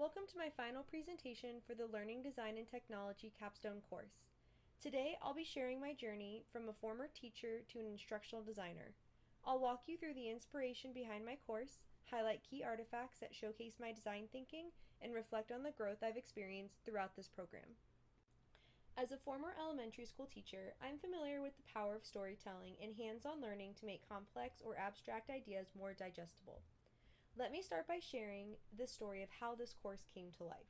Welcome to my final presentation for the Learning Design and Technology Capstone course. Today I'll be sharing my journey from a former teacher to an instructional designer. I'll walk you through the inspiration behind my course, highlight key artifacts that showcase my design thinking, and reflect on the growth I've experienced throughout this program. As a former elementary school teacher, I'm familiar with the power of storytelling and hands-on learning to make complex or abstract ideas more digestible. Let me start by sharing the story of how this course came to life.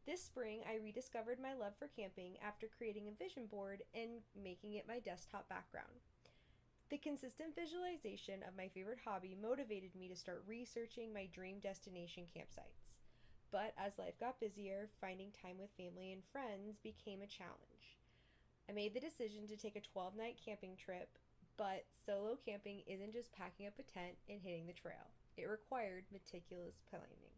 This spring, I rediscovered my love for camping after creating a vision board and making it my desktop background. The consistent visualization of my favorite hobby motivated me to start researching my dream destination campsites. But as life got busier, finding time with family and friends became a challenge. I made the decision to take a 12-night camping trip, but solo camping isn't just packing up a tent and hitting the trail. It required meticulous planning.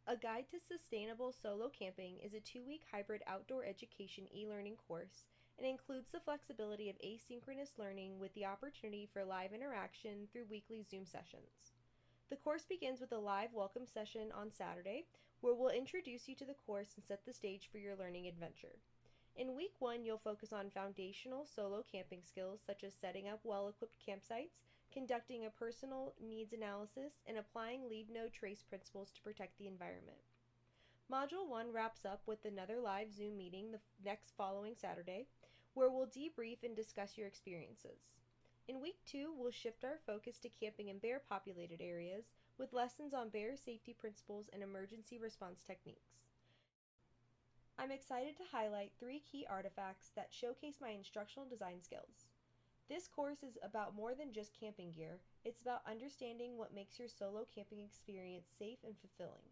A Guide to Sustainable Solo Camping is a 2-week hybrid outdoor education e-learning course and includes the flexibility of asynchronous learning with the opportunity for live interaction through weekly Zoom sessions. The course begins with a live welcome session on Saturday, where we'll introduce you to the course and set the stage for your learning adventure. In week 1, you'll focus on foundational solo camping skills such as setting up well-equipped campsites, conducting a personal needs analysis, and applying leave no trace principles to protect the environment. Module 1 wraps up with another live Zoom meeting the next following Saturday, where we'll debrief and discuss your experiences. In week 2, we'll shift our focus to camping in bear-populated areas, with lessons on bear safety principles and emergency response techniques. I'm excited to highlight 3 key artifacts that showcase my instructional design skills. This course is about more than just camping gear. It's about understanding what makes your solo camping experience safe and fulfilling.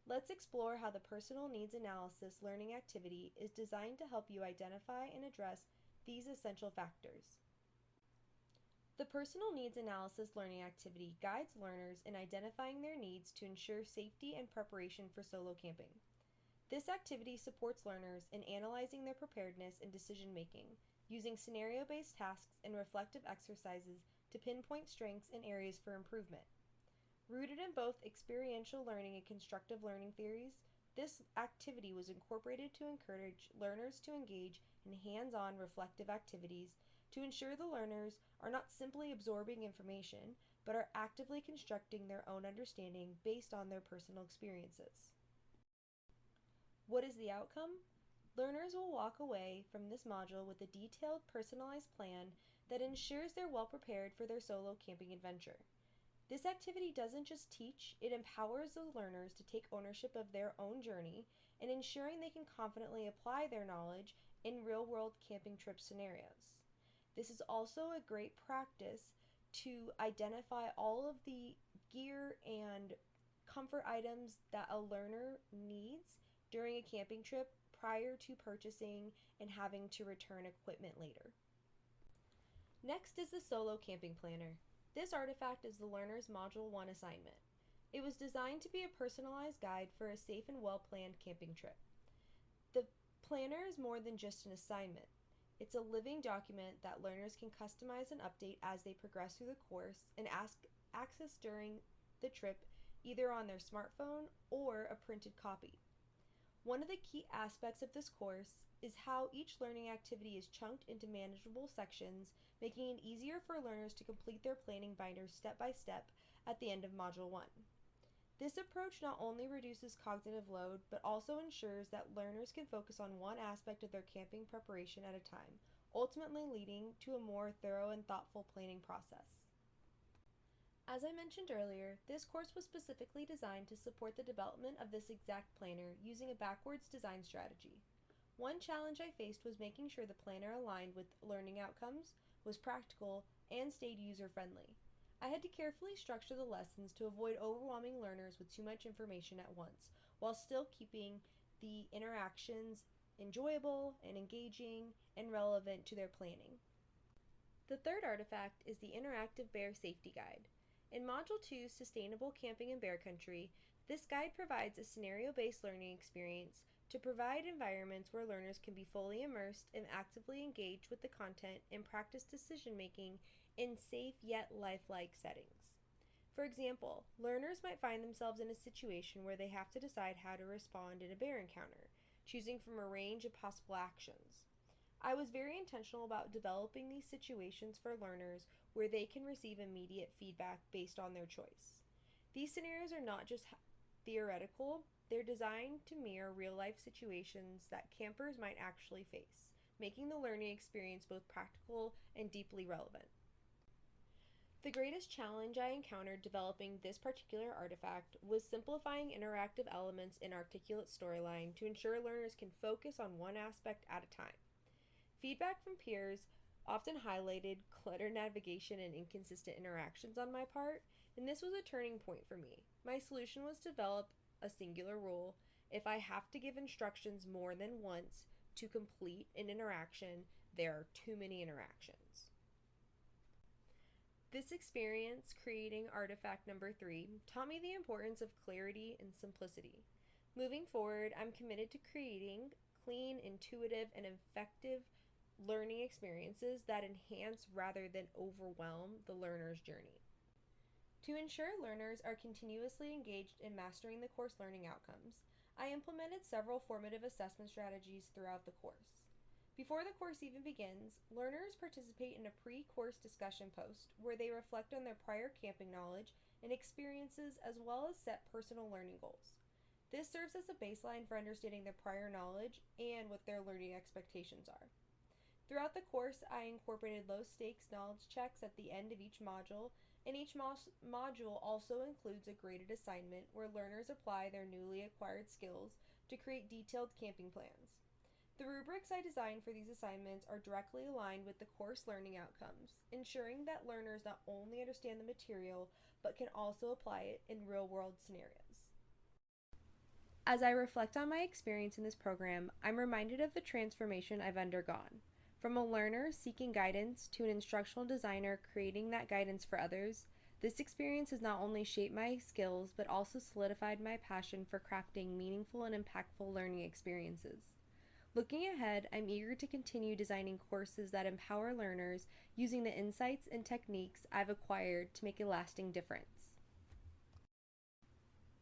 Let's explore how the personal needs analysis learning activity is designed to help you identify and address these essential factors. The personal needs analysis learning activity guides learners in identifying their needs to ensure safety and preparation for solo camping. This activity supports learners in analyzing their preparedness and decision making, using scenario-based tasks and reflective exercises to pinpoint strengths and areas for improvement. Rooted in both experiential learning and constructive learning theories, this activity was incorporated to encourage learners to engage in hands-on reflective activities to ensure the learners are not simply absorbing information, but are actively constructing their own understanding based on their personal experiences. What is the outcome? Learners will walk away from this module with a detailed, personalized plan that ensures they're well prepared for their solo camping adventure. This activity doesn't just teach, it empowers the learners to take ownership of their own journey and ensuring they can confidently apply their knowledge in real-world camping trip scenarios. This is also a great practice to identify all of the gear and comfort items that a learner needs during a camping trip prior to purchasing and having to return equipment later. Next is the Solo Camping Planner. This artifact is the learner's Module 1 assignment. It was designed to be a personalized guide for a safe and well-planned camping trip. The planner is more than just an assignment. It's a living document that learners can customize and update as they progress through the course and access during the trip either on their smartphone or a printed copy. One of the key aspects of this course is how each learning activity is chunked into manageable sections, making it easier for learners to complete their planning binders step by step at the end of Module 1. This approach not only reduces cognitive load, but also ensures that learners can focus on one aspect of their camping preparation at a time, ultimately leading to a more thorough and thoughtful planning process. As I mentioned earlier, this course was specifically designed to support the development of this exact planner using a backwards design strategy. One challenge I faced was making sure the planner aligned with learning outcomes, was practical, and stayed user-friendly. I had to carefully structure the lessons to avoid overwhelming learners with too much information at once, while still keeping the interactions enjoyable and engaging and relevant to their planning. The third artifact is the Interactive Bear Safety Guide. In Module 2, Sustainable Camping in Bear Country, this guide provides a scenario-based learning experience to provide environments where learners can be fully immersed and actively engage with the content and practice decision-making in safe yet lifelike settings. For example, learners might find themselves in a situation where they have to decide how to respond in a bear encounter, choosing from a range of possible actions. I was very intentional about developing these situations for learners where they can receive immediate feedback based on their choice. These scenarios are not just theoretical, they're designed to mirror real life situations that campers might actually face, making the learning experience both practical and deeply relevant. The greatest challenge I encountered developing this particular artifact was simplifying interactive elements in articulate storyline to ensure learners can focus on one aspect at a time. Feedback from peers often highlighted cluttered navigation and inconsistent interactions on my part, and this was a turning point for me. My solution was to develop a singular rule. If I have to give instructions more than once to complete an interaction, there are too many interactions. This experience, creating artifact number 3, taught me the importance of clarity and simplicity. Moving forward, I'm committed to creating clean, intuitive, and effective learning experiences that enhance rather than overwhelm the learner's journey. To ensure learners are continuously engaged in mastering the course learning outcomes, I implemented several formative assessment strategies throughout the course. Before the course even begins, learners participate in a pre-course discussion post where they reflect on their prior camping knowledge and experiences as well as set personal learning goals. This serves as a baseline for understanding their prior knowledge and what their learning expectations are. Throughout the course, I incorporated low-stakes knowledge checks at the end of each module, and each module also includes a graded assignment where learners apply their newly acquired skills to create detailed camping plans. The rubrics I designed for these assignments are directly aligned with the course learning outcomes, ensuring that learners not only understand the material, but can also apply it in real-world scenarios. As I reflect on my experience in this program, I'm reminded of the transformation I've undergone. From a learner seeking guidance to an instructional designer creating that guidance for others, this experience has not only shaped my skills, but also solidified my passion for crafting meaningful and impactful learning experiences. Looking ahead, I'm eager to continue designing courses that empower learners using the insights and techniques I've acquired to make a lasting difference.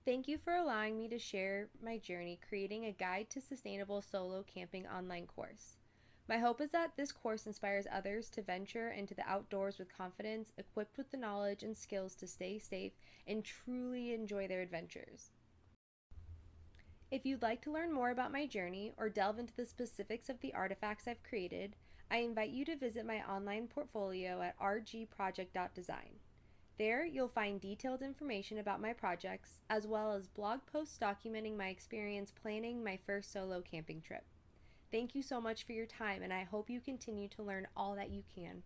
Thank you for allowing me to share my journey creating a guide to sustainable solo camping online course. My hope is that this course inspires others to venture into the outdoors with confidence, equipped with the knowledge and skills to stay safe and truly enjoy their adventures. If you'd like to learn more about my journey or delve into the specifics of the artifacts I've created, I invite you to visit my online portfolio at rgproject.design. There, you'll find detailed information about my projects, as well as blog posts documenting my experience planning my first solo camping trip. Thank you so much for your time, and I hope you continue to learn all that you can.